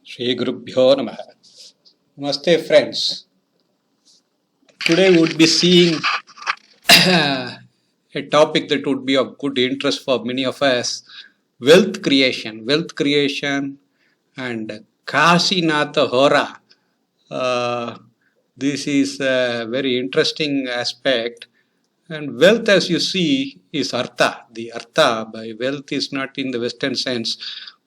Shri Gurubhyo Namaha. Namaste friends. Today we would be seeing a topic that would be of good interest for many of us. Wealth creation and Kasinatha Hora. This is a very interesting aspect. And wealth, as you see, is artha. The artha by wealth is not in the Western sense.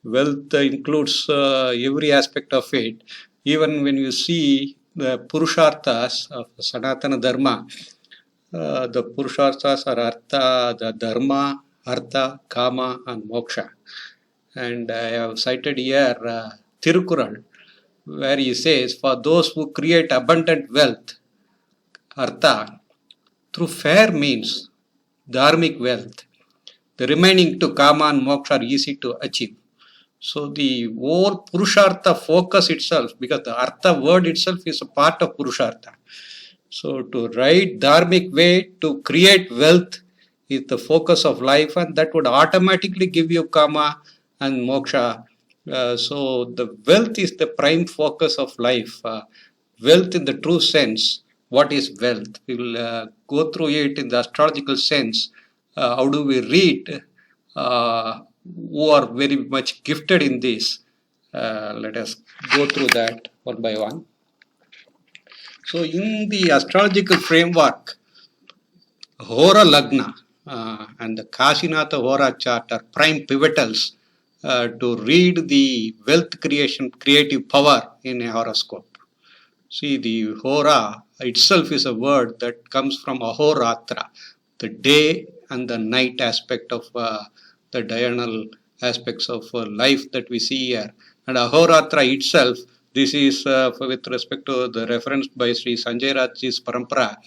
Wealth includes every aspect of it. Even when you see the Purusharthas of Sanatana Dharma, the Purusharthas are artha, the Dharma, artha, kama, and moksha. And I have cited here Thirukural, where he says, for those who create abundant wealth, artha, through fair means, dharmic wealth, the remaining two kama and moksha are easy to achieve. So the whole purushartha focus itself, because the artha word itself is a part of purushartha. So to right dharmic way to create wealth is the focus of life, and that would automatically give you kama and moksha. So the wealth is the prime focus of life. Wealth in the true sense. What is wealth? We will go through it in the astrological sense. How do we read who are very much gifted in this? Let us go through that one by one. So in the astrological framework, Hora Lagna and the Kasinatha Hora chart are prime pivotals to read the wealth creation, creative power in a horoscope. See, the Hora itself is a word that comes from Ahoratra, the day and the night aspect of the diurnal aspects of life that we see here. And Ahoratra itself, this is with respect to the reference by Sri Sanjay Rajji's Parampara.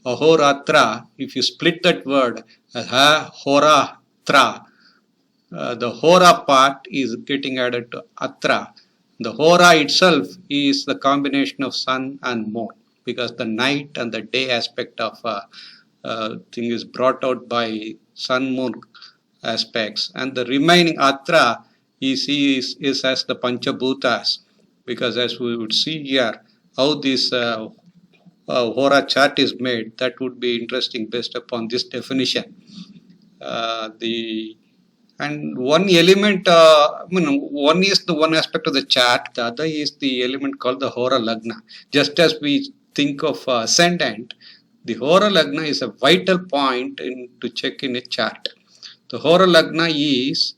Ahoratra, if you split that word, Horatra, the Hora part is getting added to Atra. The Hora itself is the combination of sun and moon, because the night and the day aspect of thing is brought out by sun moon aspects, and the remaining Atra is as the Panchabhutas, because as we would see here how this Hora chart is made, that would be interesting based upon this definition. And one element, one is the one aspect of the chart, the other is the element called the Hora Lagna. Just as we think of ascendant, the Hora Lagna is a vital point to check in a chart. The Hora Lagna is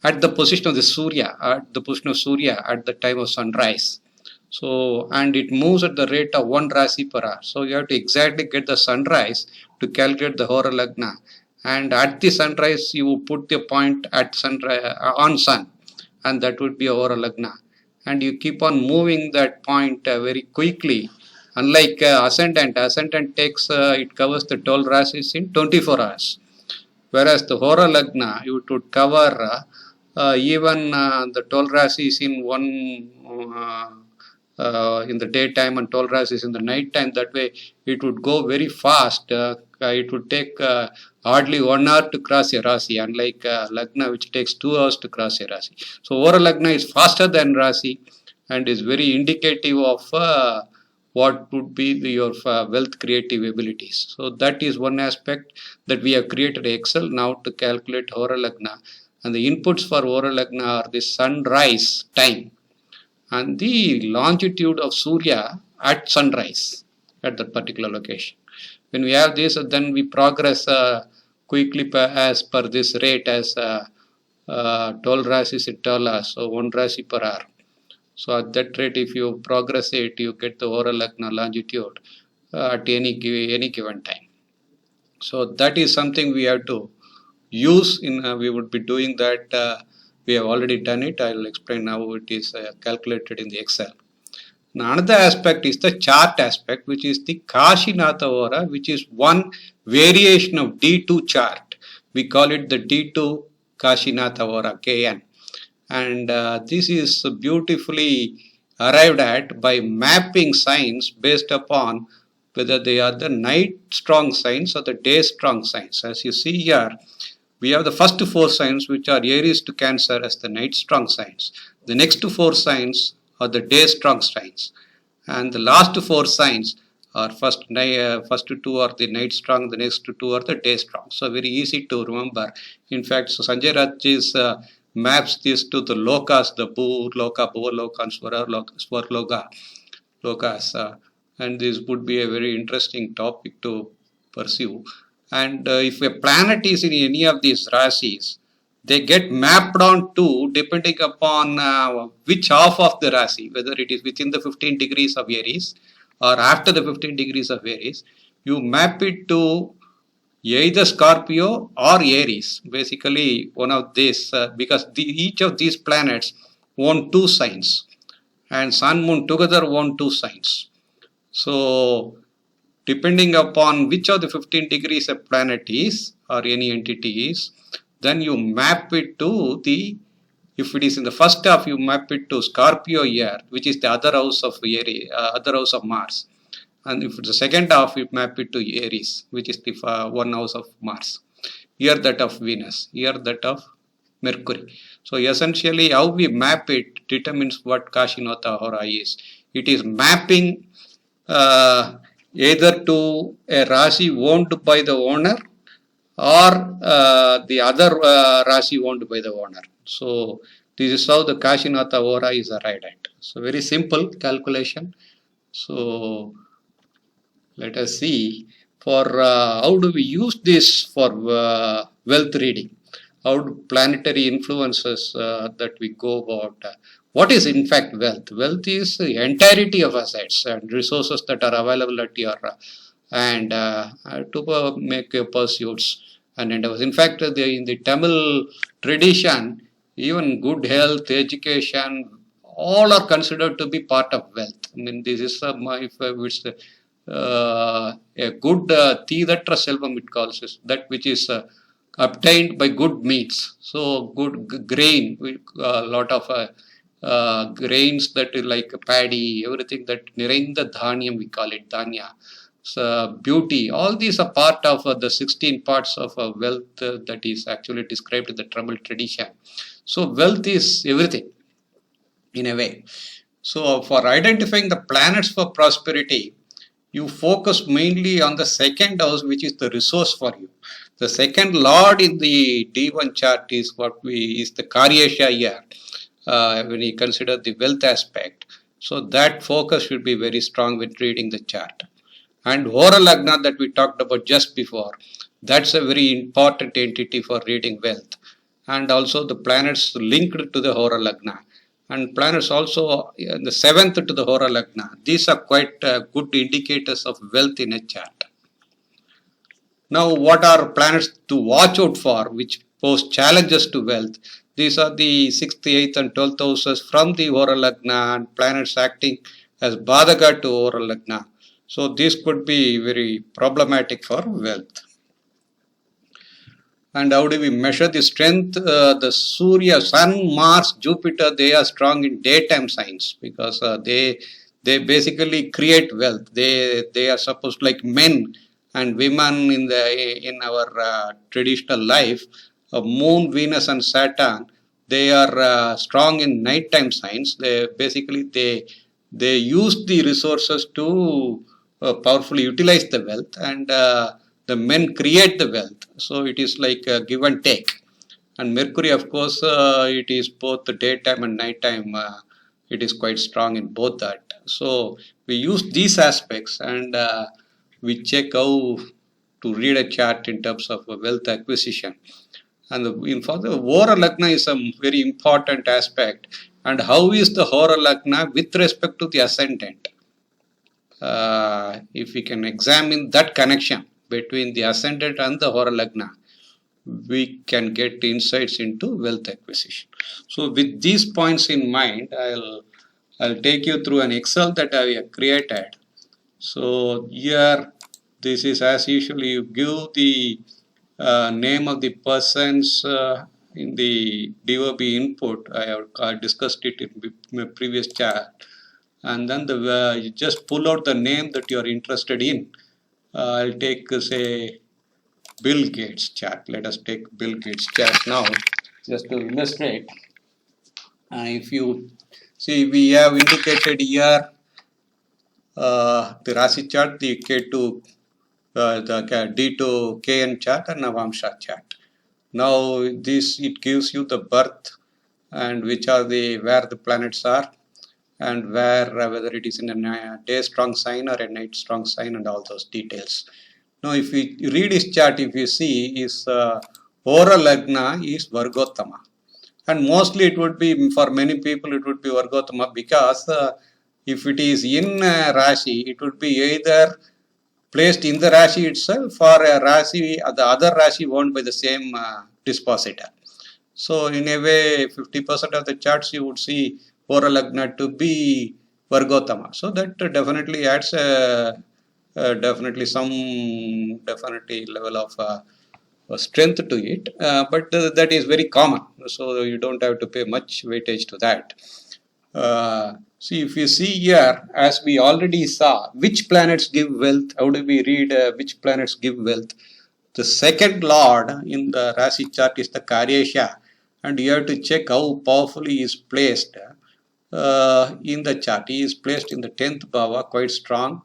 at the position of the Surya, at the time of sunrise. So, and it moves at the rate of 1 Rasi per hour. So, you have to exactly get the sunrise to calculate the Hora Lagna. And at the sunrise, you put the point at sunrise on sun, and that would be a Hora Lagna. And you keep on moving that point very quickly. Unlike ascendant takes it covers the 12 rasis in 24 hours. Whereas the Hora Lagna, you would cover even the 12 rasis in in the daytime and 12 rasis in the night time. That way, it would go very fast. It would take hardly 1 hour to cross a Rasi, unlike Lagna, which takes 2 hours to cross a Rasi. So, Hora Lagna is faster than Rasi and is very indicative of what would be your wealth creative abilities. So, that is one aspect that we have created Excel now to calculate Hora Lagna. And the inputs for Hora Lagna are the sunrise time and the longitude of Surya at sunrise at that particular location. When we have this, then we progress quickly as per this rate as 12 rasis it tells us, so 1 rasi per hour. So at that rate, if you progress it, you get the Hora Lagna longitude at any given time. So that is something we have to use in. We would be doing that. We have already done it. I will explain how it is calculated in the Excel. Now, another aspect is the chart aspect, which is the Kasinatha Hora, which is one variation of D2 chart. We call it the D2 Kasinatha Hora, KN. And this is beautifully arrived at by mapping signs based upon whether they are the night strong signs or the day strong signs. As you see here, we have the first 4 signs, which are Aries to Cancer, as the night strong signs. The next 4 signs are the day strong signs, and the last four signs are first two are the night strong, the next two are the day strong. So very easy to remember. In fact, so Sanjay Raj's maps this to the lokas, the Bhu Loka, Bhuva Loka, and Swar Lokas, and this would be a very interesting topic to pursue. And if a planet is in any of these rasis, they get mapped on to depending upon which half of the Rasi, whether it is within the 15 degrees of Aries or after the 15 degrees of Aries, you map it to either Scorpio or Aries. Basically, one of these, because each of these planets own two signs, and Sun Moon together own two signs. So, depending upon which of the 15 degrees a planet is or any entity is, then you map it to the, if it is in the first half, you map it to Scorpio year, which is the other house of Aries, other house of Mars. And if it's the second half, you map it to Aries, which is the one house of Mars. Here that of Venus, here that of Mercury. So essentially, how we map it determines what Kasinatha Hora is. It is mapping either to a Rasi owned by the owner or the other Rasi owned by the owner. So this is how the Kasinatha Hora is arrived at. So very simple calculation. So let us see for how do we use this for wealth reading. How do planetary influences that we go about. What is in fact wealth? Wealth is the entirety of assets and resources that are available at your and to make your pursuits and endeavors. In fact, in the Tamil tradition, even good health, education, all are considered to be part of wealth. I mean, this is a good Tidatra Selvam, it calls it, that which is obtained by good means. So, good grain, a lot of grains that is like paddy, everything that Nirainda Dhanyam, we call it Dhanya. So, beauty, all these are part of the 16 parts of wealth that is actually described in the Tamil tradition. So, wealth is everything in a way. So, for identifying the planets for prosperity, you focus mainly on the second house, which is the resource for you. The second lord in the D1 chart is is the Karyasha year when you consider the wealth aspect. So, that focus should be very strong with reading the chart. And Hora Lagna that we talked about just before, that's a very important entity for reading wealth. And also the planets linked to the Hora Lagna. And planets also in the 7th to the Hora Lagna. These are quite good indicators of wealth in a chart. Now, what are planets to watch out for, which pose challenges to wealth? These are the 6th, 8th and 12th houses from the Hora Lagna and planets acting as Badaka to Hora Lagna. So, this could be very problematic for wealth. And how do we measure the strength? The Surya, Sun, Mars, Jupiter, they are strong in daytime signs because they basically create wealth. They are supposed like men and women in our traditional life. Moon, Venus, and Saturn, they are strong in nighttime signs. They use the resources to powerfully utilize the wealth, and the men create the wealth. So it is like a give and take. And Mercury, of course, it is both the daytime and nighttime. It is quite strong in both that. So we use these aspects and we check how to read a chart in terms of wealth acquisition. And for the Hora Lagna is a very important aspect. And how is the Hora Lagna with respect to the ascendant? If we can examine that connection between the ascendant and the Hora Lagna, we can get insights into wealth acquisition. So with these points in mind, I'll take you through an Excel that I have created. So here, this is as usual, you give the name of the persons in the DOB input. I have discussed it in my previous chat. And then you just pull out the name that you are interested in. I'll take, say, Bill Gates chart. Let us take Bill Gates chart now, just to illustrate. If you See, we have indicated here the Rasi chart, the K2, the D to KN chart and Navamsha chart. Now this, it gives you the birth and which are where the planets are, and where whether it is in a day strong sign or a night strong sign, and all those details. Now if we read his chart, if you see is Hora Lagna is Vargottama, and mostly it would be, for many people it would be Vargottama, because if it is in Rashi, it would be either placed in the Rashi itself or a Rashi, the other Rashi owned by the same dispositor. So in a way, 50% of the charts you would see Hora Lagna to be Vargottama. So that definitely adds definitely some level of strength to it. But that is very common. So you don't have to pay much weightage to that. See, if you see here, as we already saw, which planets give wealth? How do we read which planets give wealth? The second lord in the Rasi chart is the Karyesha, and you have to check how powerfully he is placed in the chart. He is placed in the 10th bhava, quite strong,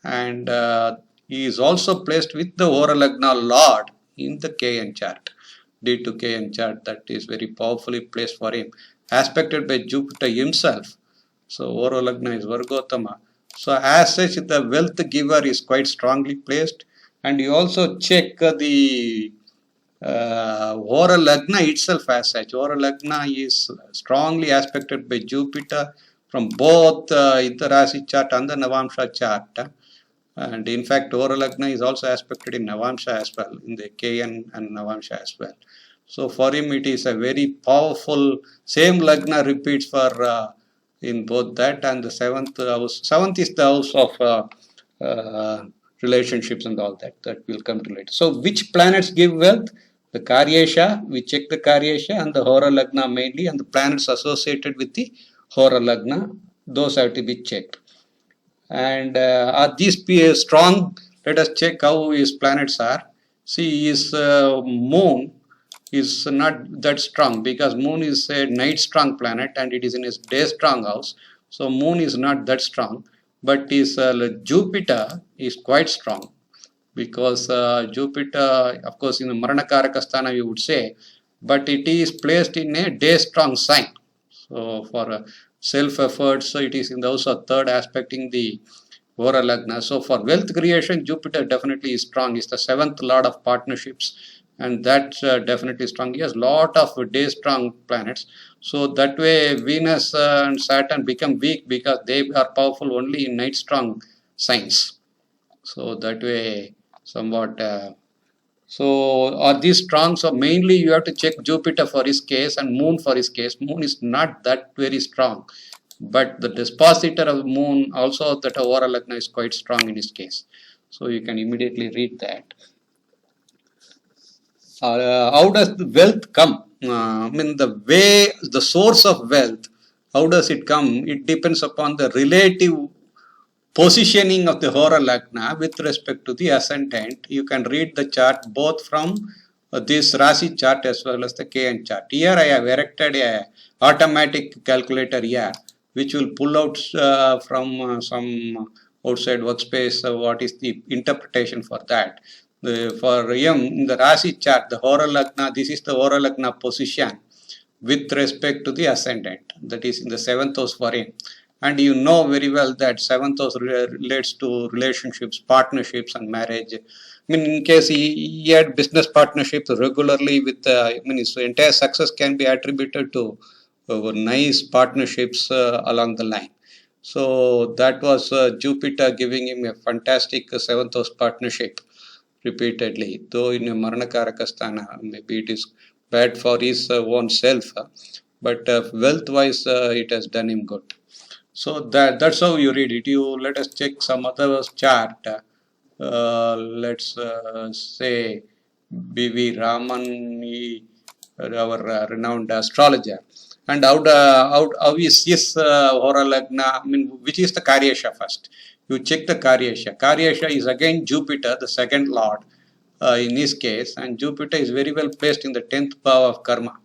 and he is also placed with the Hora Lagna lord in the KN chart. D to KN chart, that is very powerfully placed for him, aspected by Jupiter himself. So Hora Lagna is Vargottama. So as such, the wealth giver is quite strongly placed, and you also check the Hora Lagna itself as such. Hora Lagna is strongly aspected by Jupiter from both the Rasi chart and the Navamsha chart. And in fact, Hora Lagna is also aspected in Navamsha as well, in the KN and Navamsha as well. So for him, it is a very powerful, same Lagna repeats for in both that and the seventh house. Seventh is the house of relationships and all that. That will come to later. So which planets give wealth? The Karyesha, we check the Karyesha and the Hora Lagna mainly, and the planets associated with the Hora Lagna, those have to be checked. And are these strong? Let us check how his planets are. See, his moon is not that strong, because moon is a night strong planet and it is in his day strong house. So moon is not that strong, but his Jupiter is quite strong, because Jupiter, of course, in the Maranakaraka Sthana you would say, but it is placed in a day strong sign. So for self-effort, so it is in the house of third aspecting the Hora Lagna. So for wealth creation, Jupiter definitely is strong. It's the seventh lord of partnerships, and that's definitely strong. He has lot of day strong planets. So that way Venus and Saturn become weak, because they are powerful only in night strong signs. So that way somewhat so are these strong? So mainly you have to check Jupiter for his case and Moon for his case. Moon is not that very strong, but the dispositor of the Moon also, that Hora Lagna, is quite strong in his case. So you can immediately read that. How does the wealth come? I mean, the way, the source of wealth, how does it come? It depends upon the relative positioning of the Hora Lagna with respect to the ascendant. You can read the chart both from this Rasi chart as well as the KN chart. Here I have erected a automatic calculator here, which will pull out from some outside workspace what is the interpretation for that. For him, in the Rasi chart, the Hora Lagna, this is the Hora Lagna position with respect to the ascendant, that is in the 7th house for him. And you know very well that 7th house relates to relationships, partnerships and marriage. I mean, in case he had business partnerships regularly with, I mean, his entire success can be attributed to nice partnerships along the line. So that was Jupiter giving him a fantastic 7th house partnership repeatedly, though in a Maranakaraka Sthana, maybe it is bad for his own self, but wealth wise it has done him good. So that's how you read it. Let us check some other chart. Let's say B.V. Raman, our renowned astrologer. And how is his Hora Lagna? I mean, which is the Karyesha first? You check the Karyesha. Karyesha is again Jupiter, the second lord in his case, and Jupiter is very well placed in the 10th bhava of karma.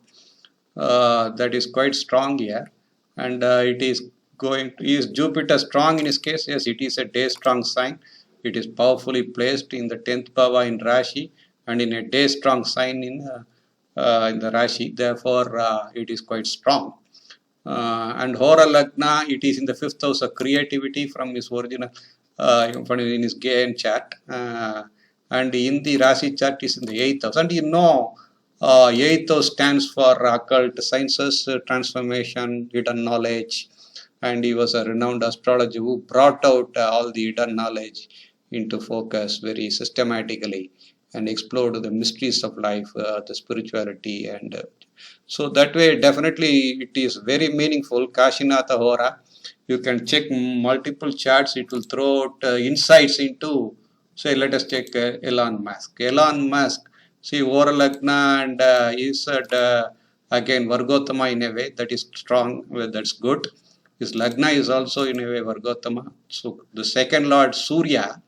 that is quite strong here, and it is going to, is Jupiter strong in his case? Yes, it is a day strong sign. It is powerfully placed in the 10th bhava in Rashi and in a day strong sign in the Rashi. Therefore, it is quite strong. And Hora Lagna, it is in the 5th house of creativity from his original, in his Gyan chart. And in the Rashi chart is in the 8th house. And 8th house stands for occult sciences, transformation, hidden knowledge. And he was a renowned astrologer who brought out all the hidden knowledge into focus very systematically and explored the mysteries of life, the spirituality, and so that way definitely it is very meaningful. Kasinatha Hora, you can check multiple charts, it will throw out insights into, say, let us check Elon Musk. Elon Musk, see, Hora Lagna and is at, again Vargotama in a way, that is strong, well, that's good. His Lagna is also in a way Vargotama. So the second lord Surya,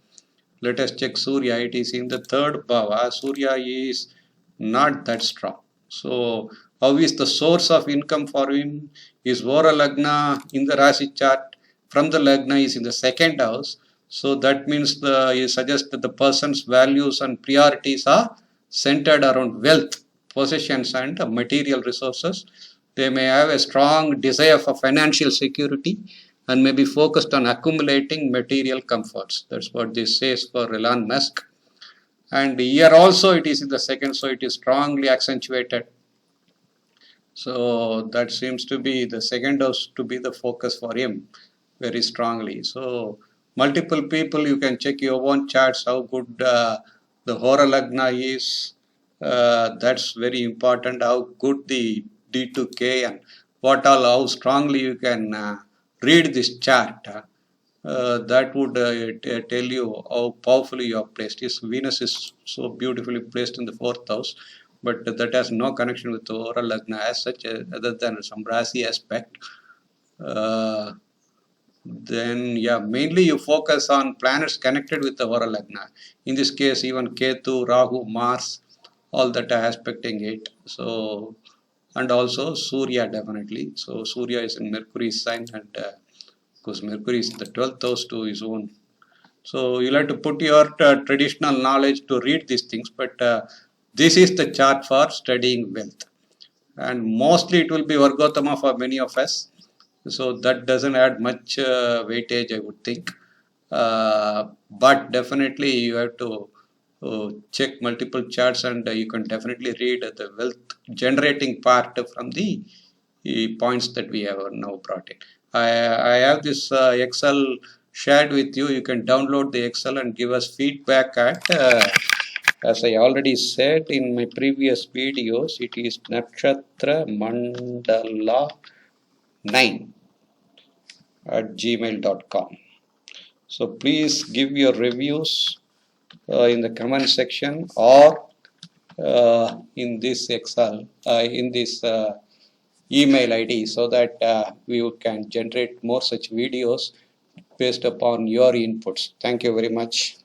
let us check Surya, it is in the 3rd bhava. Surya is not that strong. So how is the source of income for him? Is Hora Lagna in the Rashi chart from the Lagna is in the 2nd house. So that means you suggest that the person's values and priorities are centered around wealth, possessions, and material resources. They may have a strong desire for financial security and may be focused on accumulating material comforts. That's what this says for Elon Musk. And here also it is in the 2nd, so it is strongly accentuated. So that seems to be the 2nd house to be the focus for him very strongly. So multiple people, you can check your own charts how good the Hora Lagna is. That's very important. How good the D2K and what all, how strongly you can read this chart. That would tell you how powerfully you are placed. His Venus is so beautifully placed in the 4th house, but that has no connection with the Hora Lagna as such, other than some Rasi aspect. Then, yeah, mainly you focus on planets connected with the Hora Lagna. In this case, even Ketu, Rahu, Mars, all that are aspecting it. So, and also Surya definitely. So, Surya is in Mercury's sign, and because Mercury is in the 12th house to his own. So, you'll have to put your traditional knowledge to read these things, but this is the chart for studying wealth. And mostly it will be Vargotama for many of us. So that doesn't add much weightage, I would think. But definitely you have to check multiple charts, and you can definitely read the wealth generating part from the points that we have now brought in. I have this Excel shared with you. You can download the Excel and give us feedback at, as I already said in my previous videos, it is Nakshatra Mandala 9 at gmail.com. So please give your reviews in the comment section or in this Excel, in this email ID, so that we can generate more such videos based upon your inputs. Thank you very much.